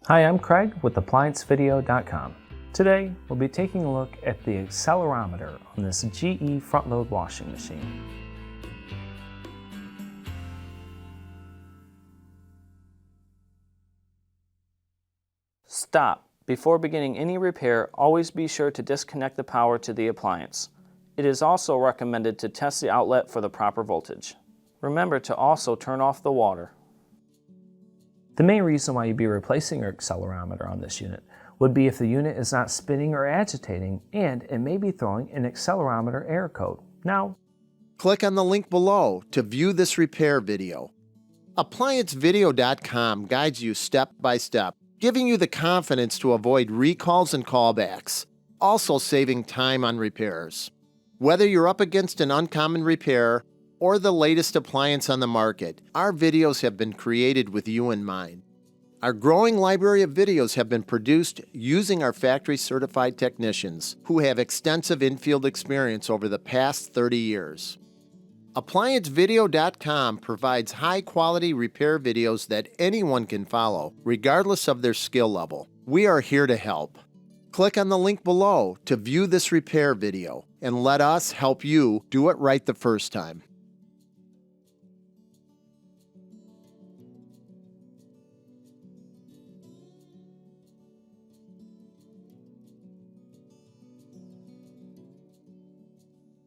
Hi, I'm Craig with ApplianceVideo.com. Today, we'll be taking a look at the accelerometer on this GE front-load washing machine. Stop. Before beginning any repair, always be sure to disconnect the power to the appliance. It is also recommended to test the outlet for the proper voltage. Remember to also turn off the water. The main reason why you'd be replacing your accelerometer on this unit would be if the unit is not spinning or agitating, and it may be throwing an accelerometer error code. Now, click on the link below to view this repair video. ApplianceVideo.com guides you step by step, giving you the confidence to avoid recalls and callbacks, also saving time on repairs. Whether you're up against an uncommon repair or the latest appliance on the market, our videos have been created with you in mind. Our growing library of videos have been produced using our factory-certified technicians who have extensive infield experience over the past 30 years. ApplianceVideo.com provides high-quality repair videos that anyone can follow, regardless of their skill level. We are here to help. Click on the link below to view this repair video and let us help you do it right the first time.